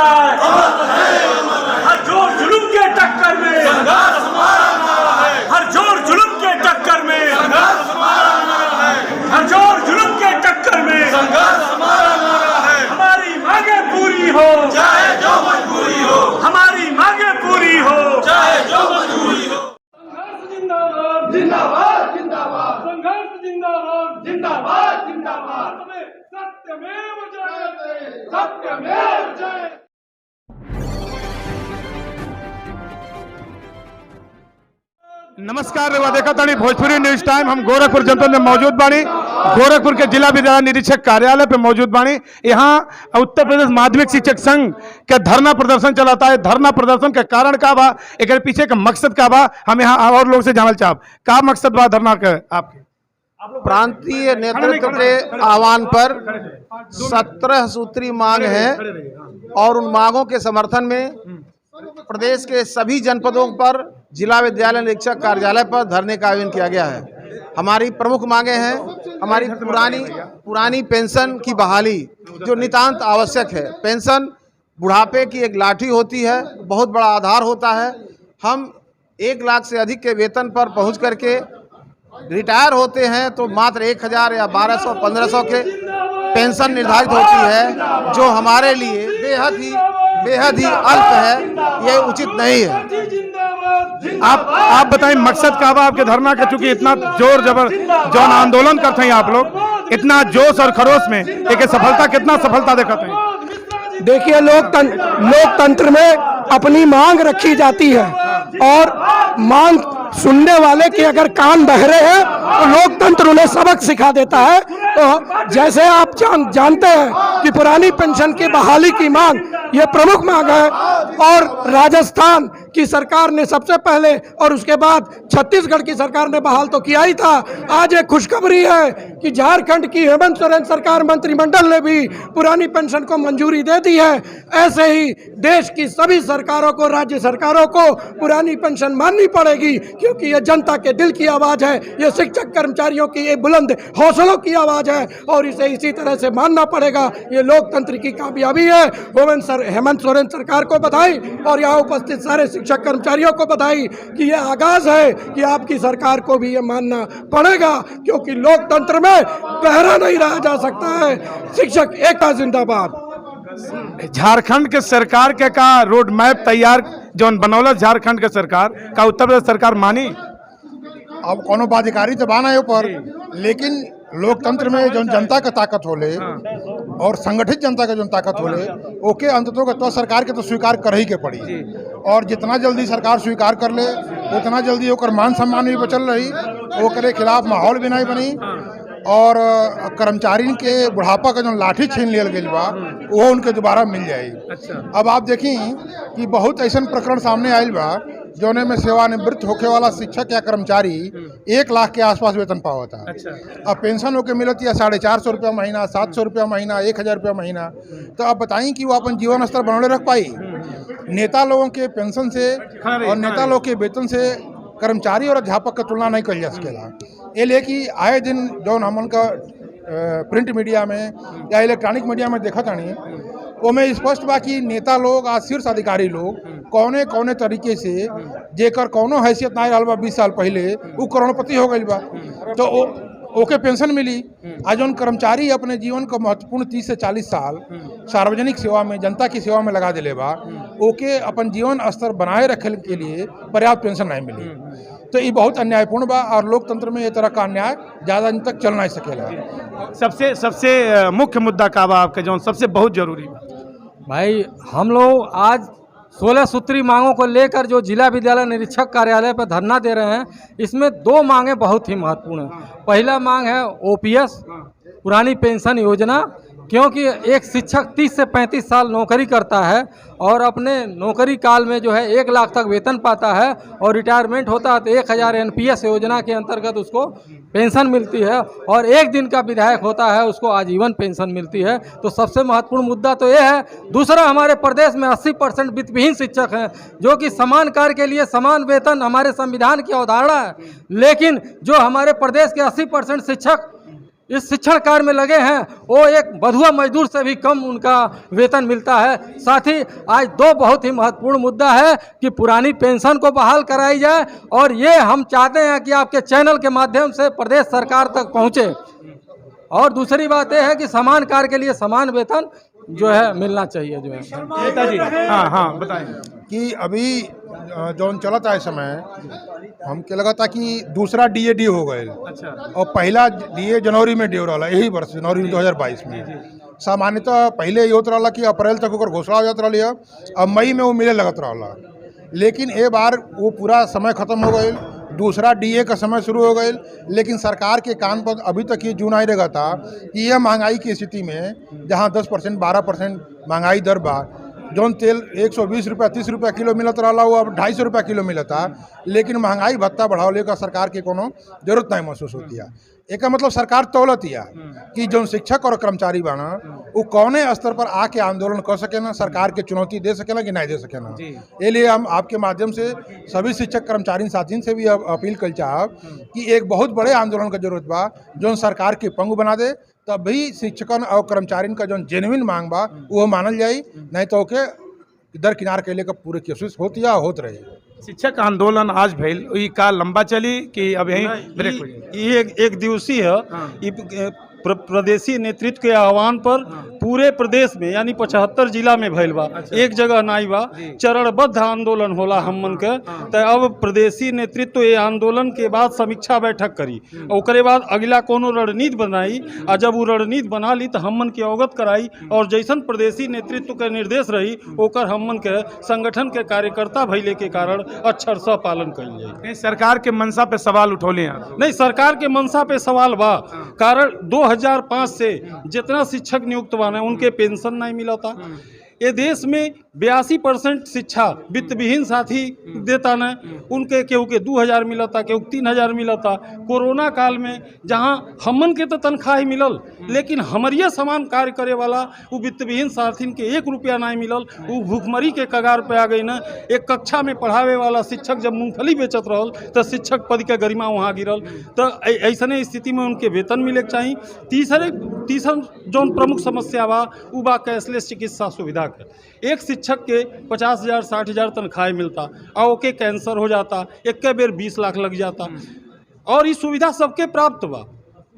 है। हर जोर जुल्म के टक्कर में संघर्ष हमारा नारा है। हर जोर जुल्म के टक्कर में संघर्ष हमारा नारा है। हर जोर जुल्म के टक्कर में संघर्ष हमारा नारा है। हमारी मांगे पूरी हो चाहे जो मजबूरी हो। हमारी मांगे पूरी हो चाहे जो मजबूरी हो। जिंदाबाद जिंदाबाद जिंदाबाद संघर्ष जिंदाबाद जिंदाबाद जिंदाबाद सत्यमेव जयते सत्यमेव जयते। नमस्कार देखा भोजपुरी न्यूज टाइम। हम गोरखपुर जनपद में मौजूद बानी। गोरखपुर के जिला विद्यालय निरीक्षक कार्यालय पे मौजूद बानी। यहाँ उत्तर प्रदेश माध्यमिक शिक्षक संघ का धरना प्रदर्शन चलाता है। धरना प्रदर्शन का कारण का बा, एक पीछे का मकसद का बा, हम यहाँ और लोग से जानल चाहब का मकसद बा धरना का आपके। प्रांतीय नेतृत्व के आह्वान पर 17 सूत्री मांग है और उन मांगों के समर्थन में प्रदेश के सभी जनपदों पर जिला विद्यालय निरीक्षक कार्यालय पर धरने का आयोजन किया गया है। हमारी प्रमुख मांगे हैं हमारी पुरानी पेंशन की बहाली जो नितांत आवश्यक है। पेंशन बुढ़ापे की एक लाठी होती है, बहुत बड़ा आधार होता है। हम 1 लाख से अधिक के वेतन पर पहुंच करके रिटायर होते हैं तो मात्र 1000 या 1200-1500 के पेंशन निर्धारित होती है, जो हमारे लिए बेहद ही अल्प है। ये उचित नहीं है। आप बताएं मकसद का बा आपके धरना का, चूंकि इतना जोर जबर जौन आंदोलन करते हैं आप लोग, इतना जोश और खरोश में एक सफलता, कितना सफलता दिखाते हैं? देखिए, लोकतंत्र में अपनी मांग रखी जाती है और मांग सुनने वाले के अगर कान बहरे हैं तो लोकतंत्र उन्हें सबक सिखा देता है। तो जैसे आप जानते हैं कि पुरानी पेंशन की बहाली की मांग ये प्रमुख मांग है और राजस्थान की सरकार ने सबसे पहले और उसके बाद छत्तीसगढ़ की सरकार ने बहाल तो किया ही था। आज एक खुशखबरी है कि झारखंड की हेमंत सोरेन सरकार मंत्रिमंडल ने भी पुरानी पेंशन को मंजूरी दे दी है। ऐसे ही देश की सभी सरकारों को, राज्य सरकारों को पुरानी पेंशन माननी पड़ेगी, क्योंकि ये जनता के दिल की आवाज़ है, ये शिक्षक कर्मचारियों की एक बुलंद हौसलों की आवाज़ है और इसे इसी तरह से मानना पड़ेगा। ये लोकतंत्र की कामयाबी है। हेमंत सोरेन सरकार को बधाई और यहाँ उपस्थित सारे शिक्षक कर्मचारियों को बधाई कि ये आगाज है कि आपकी सरकार को भी ये मानना पड़ेगा, क्योंकि लोकतंत्र में पहरा नहीं रहा जा सकता है। शिक्षक एकता जिंदाबाद। झारखंड के सरकार के का रोड मैप तैयार जौन बनौलत झारखंड के सरकार का उत्तर प्रदेश सरकार मानी? अब कोनो बाधिकारी तो बाना है ऊपर, लेकिन लोकतंत्र में जो जनता का ताकत होले और संगठित जनता का जो ताकत होले ओके अंततः तो सरकार के तो स्वीकार कर ही के पड़ी। और जितना जल्दी सरकार स्वीकार कर ले उतना जल्दी ओकर मान सम्मान भी बचल रही, ओकरे खिलाफ माहौल भी नहीं बनी और कर्मचारी के बुढ़ापा का जो लाठी छीन लिया गई बा वो उनके दोबारा मिल जाएगी। अब आप देखें कि बहुत ऐसा प्रकरण सामने आयल बा जोने में सेवानिवृत्त होके वाला शिक्षक या कर्मचारी 1 लाख के आसपास वेतन पावता है। अब पेंशन होके मिलती है 450 रुपया महीना, 700 रुपया महीना, 1000 रुपया महीना। तो आप बताएं कि वो अपन जीवन स्तर बनौले रख पाई? नेता लोगों के पेंशन से और नेता लोगों के वेतन से कर्मचारी और अध्यापक का तुलना नहीं कर जा सकेला। ये ले कि आए दिन जो हमन का प्रिंट मीडिया में या इलेक्ट्रॉनिक मीडिया में देखा तानी वो में स्पष्ट बा कि नेता लोग आ शीर्ष अधिकारी लोग कौने तरीके से जेकर कौनो हैसियत नहीं रहा बा 20 साल पहले वो करोड़पति हो गई बा तो ओके पेंशन मिली। आज उन कर्मचारी अपने जीवन का महत्वपूर्ण 30 से 40 साल सार्वजनिक सेवा में, जनता की सेवा में लगा दिले बा, ओके अपन जीवन स्तर बनाए रखे के लिए पर्याप्त पेंशन नहीं मिली। तो ये बहुत अन्यायपूर्ण बा और लोकतंत्र में ये तरह का अन्याय ज़्यादा दिन तक चल नहीं सकेला। सबसे मुख्य मुद्दा का बा आपके जो सबसे बहुत जरूरी बा? भाई, हम लोग आज 16 सूत्री मांगों को लेकर जो जिला विद्यालय निरीक्षक कार्यालय पर धरना दे रहे हैं, इसमें 2 मांगे बहुत ही महत्वपूर्ण हैं। पहला मांग है ओपीएस पुरानी पेंशन योजना, क्योंकि एक शिक्षक 30 से 35 साल नौकरी करता है और अपने नौकरी काल में जो है 1 लाख तक वेतन पाता है और रिटायरमेंट होता है तो 1000 एनपीएस योजना के अंतर्गत उसको पेंशन मिलती है और 1 दिन का विधायक होता है उसको आजीवन पेंशन मिलती है। तो सबसे महत्वपूर्ण मुद्दा तो ये है। दूसरा, हमारे प्रदेश में 80% वित्तविहीन शिक्षक हैं, जो कि समान कार्य के लिए समान वेतन हमारे संविधान की अवधारणा है, लेकिन जो हमारे प्रदेश के 80% शिक्षक इस शिक्षण कार्य में लगे हैं वो एक बधुआ मजदूर से भी कम उनका वेतन मिलता है। साथ ही आज दो बहुत ही महत्वपूर्ण मुद्दा है कि पुरानी पेंशन को बहाल कराई जाए और ये हम चाहते हैं कि आपके चैनल के माध्यम से प्रदेश सरकार तक पहुँचे। और दूसरी बात यह है कि समान कार्य के लिए समान वेतन जो है मिलना चाहिए जो है। नेताजी हाँ बताएं कि अभी जौन चलता है समय हमके लगा था कि दूसरा डीए हो गए अच्छा और पहला डीए जनवरी में ड्यू रहा, यही वर्ष जनवरी 2022 में। सामान्यतः पहले ये होता रहा कि अप्रैल तक ओकर घोषणा हो जाता रही है, अब मई में वो मिले लगत रहा, लेकिन ए बार वो पूरा समय खत्म हो गए, दूसरा डीए का समय शुरू हो गए। लेकिन सरकार के कान पर अभी तक ये जून आई रहेगा था कि यह महंगाई की स्थिति में जहाँ 10% 12% महंगाई दर बा, जौन तेल 120 रुपया 30 रुपया किलो मिलत रहा वो अब 250 रुपया किलो मिलता, लेकिन महंगाई भत्ता बढ़ावले का सरकार के कोनो जरूरत नहीं महसूस होती है। एक मतलब सरकार तौलतिया कि जो शिक्षक और कर्मचारी बाना वो कौने स्तर पर आके आंदोलन कर सके ना, सरकार के चुनौती दे सके ना कि नहीं दे सके ना। ये लिए हम आपके माध्यम से सभी शिक्षक कर्मचारी साथी से भी अपील कर चाहब कि एक बहुत बड़े आंदोलन का जरूरत बा जो सरकार के पंगु बना दे, तभी शिक्षकन और कर्मचारी का जो जेन्युइन मांग बा वो मानल जाई, नहीं तो के दर किनार कैले का पूरी कोशिश होती है होत रहे। शिक्षक आंदोलन आज भइल ई का लंबा चली कि अब यहीं ब्रेक हो जाए? ये एक दिवसीय है। प्रदेशी नेतृत्व के आह्वान पर पूरे प्रदेश में यानी 75 जिला में भइल बा, एक जगह नहीं बा, चरणबद्ध आंदोलन होला हमन के। तो अब प्रदेशी नेतृत्व ये आंदोलन के बाद समीक्षा बैठक करी, ओकरे बाद अगला कोनो रणनीति बनाई, और जब वो रणनीति बना ली तो हमन के अवगत कराई, और जैसन प्रदेशी नेतृत्व के निर्देश रही ओकर हमन के संगठन के कार्यकर्ता भइले के कारण अक्षर से पालन कइल जाए। सरकार के मंशा पे सवाल उठौले हैं? नहीं, सरकार के मंशा पे सवाल बा, कारण 2005 से जितना शिक्षक नियुक्त बने उनके पेंशन नहीं मिला था। ये देश में 82% शिक्षा वित्त विहीन साथी देता न, उनके केहू के 2000 मिला था, केहू 3000 मिला था। कोरोना काल में जहां हमन के तो तनख्वाह ही मिलल, लेकिन हमरिया समान कार्य करे वाला वो वित्त विहीन साथीन के 1 रुपया नहीं मिलल, वो भूखमरी के कगार पे आ गई न। एक कक्षा में पढ़ावे वाला शिक्षक जब मूंगफली बेचत रहल तो शिक्षक पद के गरिमा वहाँ गिरल। तो ऐसने स्थिति में उनके वेतन मिले के चाहिए। तीसरा जौन प्रमुख समस्या बा उ बा कैशलेस चिकित्सा सुविधा के। एक शिक्षक के 50,000 60,000 तनख्वाह मिलता और ओके कैंसर हो जाता, एक बेर 20 लाख लग जाता, और ये सुविधा सबके प्राप्त बा।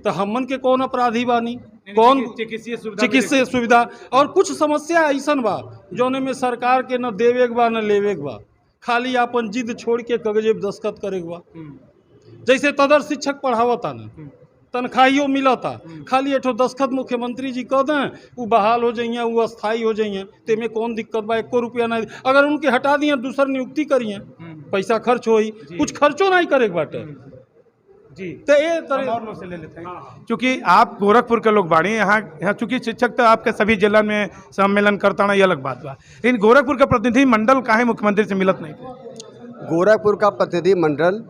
तो हमन के कौन अपराधी बानी, कौन चिकित्सीय सुविधा। और कुछ समस्या ऐसन बा जौने में सरकार के न देवे के बा न लेवे के बा, खाली अपन जिद छोड़ के कागजे पे दस्तखत करे के बा। जैसे तदर शिक्षक पढ़ावता न, तनख्वाहियों मिलता, खाली एठो दस्तखत मुख्यमंत्री जी कह दें वो बहाल हो जाइए, वो अस्थाई हो जाइए, तो में कौन दिक्कत बा? 1 रुपया नहीं, अगर उनके हटा दिए दूसर नियुक्ति करिए, पैसा खर्च हो, कुछ खर्चो नहीं करे बाटे जी। तो ये तरह से ले लेते हैं, क्योंकि आप गोरखपुर के लोग बाड़ी यहाँ चूंकि शिक्षक तो आपके सभी जिला में सम्मेलन करता ना, ये अलग बात बा, लेकिन गोरखपुर का प्रतिनिधि मंडल काहे मुख्यमंत्री से मिलत नहीं? गोरखपुर का प्रतिनिधि मंडल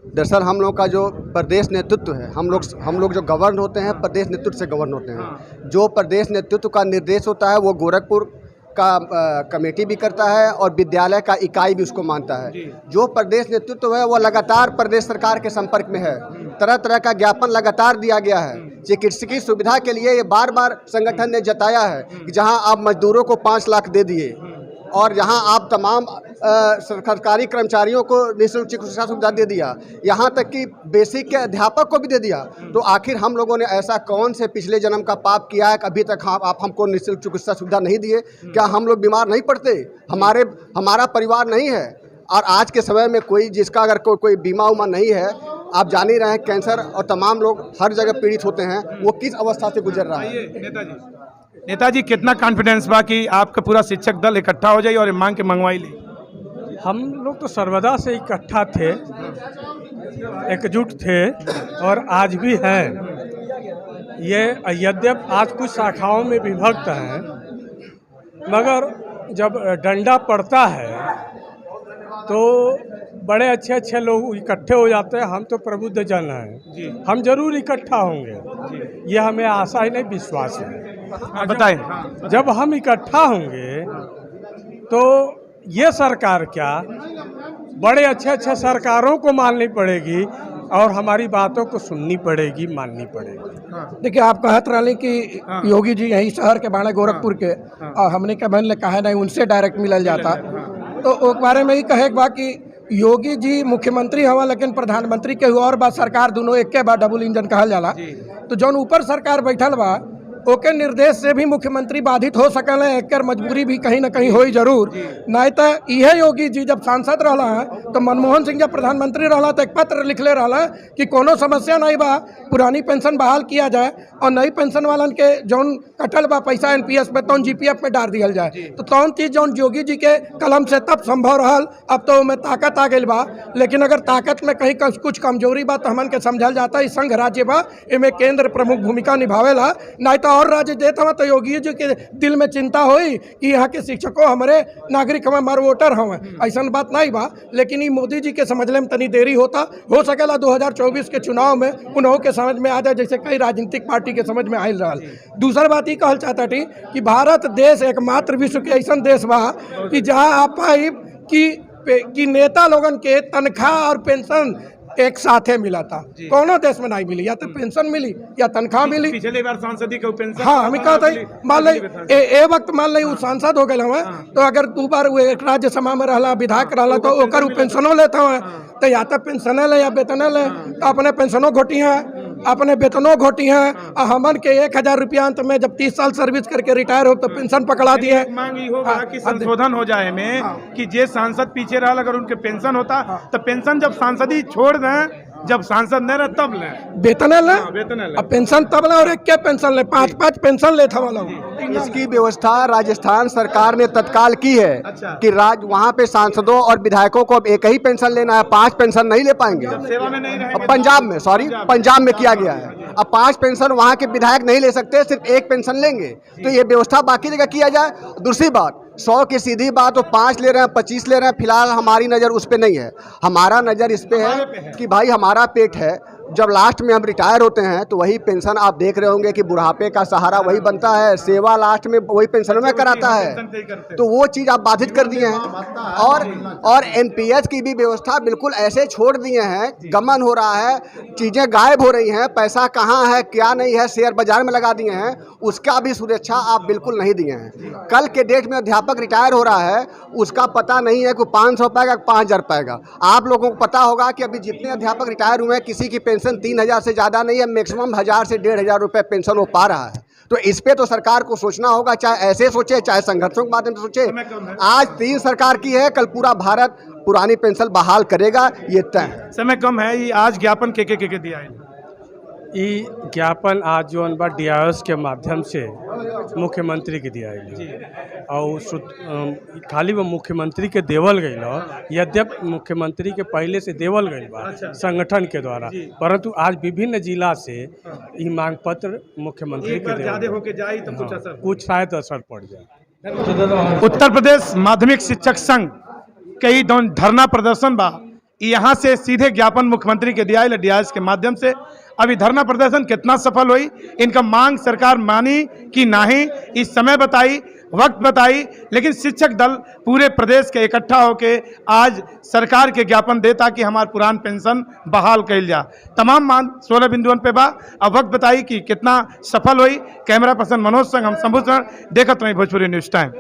दरअसल हम लोग का जो प्रदेश नेतृत्व है, हम लोग जो गवर्न होते हैं प्रदेश नेतृत्व से गवर्न होते हैं। जो प्रदेश नेतृत्व का निर्देश होता है वो गोरखपुर का कमेटी भी करता है और विद्यालय का इकाई भी उसको मानता है। जो प्रदेश नेतृत्व है वो लगातार प्रदेश सरकार के संपर्क में है, तरह तरह का ज्ञापन लगातार दिया गया है। चिकित्सकीय सुविधा के लिए ये बार बार संगठन ने जताया है कि जहां आप मजदूरों को 5 लाख दे दिए और यहाँ आप तमाम सरकारी कर्मचारियों को निःशुल्क चिकित्सा सुविधा दे दिया, यहाँ तक कि बेसिक के अध्यापक को भी दे दिया, तो आखिर हम लोगों ने ऐसा कौन से पिछले जन्म का पाप किया है कि अभी तक आप हमको निःशुल्क चिकित्सा सुविधा नहीं दिए? क्या हम लोग बीमार नहीं पड़ते? हमारा परिवार नहीं है? और आज के समय में कोई जिसका अगर कोई बीमा उमा नहीं है, आप जान ही रहे हैं कैंसर और तमाम लोग हर जगह पीड़ित होते हैं, वो किस अवस्था से गुजर रहा है। नेताजी कितना कॉन्फिडेंस बा कि आपका पूरा शिक्षक दल इकट्ठा हो जाए और ये मांग के मंगवाई ले? हम लोग तो सर्वदा से इकट्ठा थे, एकजुट थे और आज भी हैं। ये यद्यप आज कुछ शाखाओं में विभक्त हैं, मगर जब डंडा पड़ता है तो बड़े अच्छे अच्छे लोग इकट्ठे हो जाते हैं। हम तो प्रबुद्ध जन हैं, हम जरूर इकट्ठा होंगे, ये हमें आशा ही नहीं विश्वास है। बताएं, जब हम इकट्ठा होंगे तो ये सरकार क्या, बड़े अच्छे अच्छे सरकारों को माननी पड़ेगी और हमारी बातों को सुननी पड़ेगी, माननी पड़ेगी। देखिए, आप कहत रहे कि योगी जी यही शहर के बाणे गोरखपुर के, और हमने कभी ने कहा नहीं उनसे डायरेक्ट मिलल जाता, तो उस बारे में ही कहे बा कि योगी जी मुख्यमंत्री हवा लेकिन प्रधानमंत्री के और बा, सरकार दोनों एक के बा, डबल इंजन कहल जाला। तो जौन ऊपर सरकार बैठल बा ओके निर्देश से भी मुख्यमंत्री बाधित हो सकल है, एक मजबूरी भी कहीं ना कहीं होई जरूर। नहीं तो यह योगी जी जब सांसद रहा है तो मनमोहन सिंह जब प्रधानमंत्री रहा तो एक पत्र लिखले रहा कि कोनो समस्या नहीं बा, पुरानी पेंशन बहाल किया जाए और नई पेंशन वालन के जौन कटल बा पैसा एनपीएस में तौन जीपीएफ में डाल दिया जाए। तो तौन चीज़ जौन योगी जी के कलम से तब संभव रहा, अब तो में ताकत आ गई बा। लेकिन अगर ताकत में कहीं कुछ कमजोरी बा तो हमन के समझल जाता है संघ राज्य बा, इनमें केंद्र प्रमुख भूमिका निभावेला। नहीं तो और राज्य देता हुआ तो योगी जी के दिल में चिंता हुई कि यहाँ के शिक्षकों हमारे नागरिक हमारे वोटर हमें, ऐसा बात नहीं बा। लेकिन ये मोदी जी के समझने में तनी देरी होता, हो सकेला 2024 के चुनाव में उन्हों के समझ में आ जाए जैसे कई राजनीतिक पार्टी के समझ में आयल रहा। दूसरा बात ये कहल चाहता थी कि भारत देश एकमात्र विश्व के ऐसा देश बा कि जहाँ आप पाई कि नेता लोगन के तनख्वाह और पेंशन एक साथे मिला था, कोनो देश में नहीं मिली, या तो पेंशन मिली या तनख्वाह मिली। पिछले बार सांसद को पेंशन, हाँ हमें कहा था मान ली ए वक्त मान ली वो सांसद हो गए हुए तो अगर 2 बार वो एक राज्यसभा में रहला, विधायक रहला तो ओकर पेंशनों लेता हुआ, तो या तो पेंशने ले या वेतने ले, तो अपने पेंशनों घोटी हैं, अपने वेतनों घोटी हैं। और हमन के 1000 रुपया अंत में जब 30 साल सर्विस करके रिटायर हो तो पेंशन पकड़ा दिए। मांग ये होगा कि संशोधन हो जाए में कि जे सांसद पीछे रहा अगर उनके पेंशन होता तो पेंशन जब सांसद ही छोड़ दें, जब सांसद नहीं रहे तब ले वेतन ले, वेतन अब पेंशन तब ले, और एक क्या पेंशन ले, 5-5 पेंशन लेता वाला। इसकी व्यवस्था राजस्थान सरकार ने तत्काल की है कि वहाँ पे सांसदों और विधायकों को अब एक ही पेंशन लेना है, 5 पेंशन नहीं ले पाएंगे। सेवा में नहीं रहेंगे। पंजाब में किया गया है, अब 5 पेंशन वहाँ के विधायक नहीं ले सकते, सिर्फ 1 पेंशन लेंगे। तो ये व्यवस्था बाकी जगह किया जाए। दूसरी बात, 100 की सीधी बात, तो 5 ले रहे हैं, 25 ले रहे हैं, फिलहाल हमारी नज़र उस पर नहीं है। हमारा नज़र इस पे है कि भाई हमारा पेट है, जब लास्ट में हम रिटायर होते हैं तो वही पेंशन आप देख रहे होंगे कि बुढ़ापे का सहारा वही बनता है, सेवा लास्ट में वही पेंशन में कराता है, तो वो चीज़ आप बाधित कर दिए हैं। और एनपीएस की भी व्यवस्था बिल्कुल ऐसे छोड़ दिए हैं, गमन हो रहा है, चीज़ें गायब हो रही हैं, पैसा कहाँ है क्या नहीं है शेयर बाजार में लगा दिए हैं, उसका भी सुरक्षा आप बिल्कुल नहीं दिए हैं। कल के डेट में अध्यापक रिटायर हो रहा है, उसका पता नहीं है कि 500 पाएगा 5000 पाएगा। आप लोगों को पता होगा कि अभी जितने अध्यापक रिटायर हुए हैं किसी की पेंशन 3000 से ज़्यादा नहीं है, मैक्सिमम 1000 से 1500 रुपये पेंशन वो पा रहा है। तो इस पे तो सरकार को सोचना होगा, चाहे ऐसे सोचे चाहे संघर्षों के माध्यम से सोचे। आज 3 सरकार की है, कल पूरा भारत पुरानी पेंशन बहाल करेगा, ये तय है। समय कम है, ये आज ज्ञापन के दिया है। ये ज्ञापन आज जो अनबा डीआईएस के माध्यम से मुख्यमंत्री के दिया है, और खाली वो मुख्यमंत्री के देवल गई, यद्यपि मुख्यमंत्री के पहले से देवल गई बा संगठन के द्वारा, परंतु आज विभिन्न जिला से ये मांग पत्र मुख्यमंत्री के देवल कुछ शायद असर पड़ जाए। उत्तर प्रदेश माध्यमिक शिक्षक संघ कई धरना प्रदर्शन बा, यहाँ से सीधे ज्ञापन मुख्यमंत्री के दिया डीआईएस के माध्यम से। अभी धरना प्रदर्शन कितना सफल हुई, इनका मांग सरकार मानी कि नहीं, इस समय बताई, वक्त बताई, लेकिन शिक्षक दल पूरे प्रदेश के इकट्ठा होके आज सरकार के ज्ञापन देता कि हमार पुरान पेंशन बहाल कैल जा। तमाम मांग 16 बिंदुओं पे बा। अब वक्त बताई कि कितना सफल हुई। कैमरा पर्सन मनोज संग, हम शंभू देखत रही भोजपुरी न्यूज़ टाइम।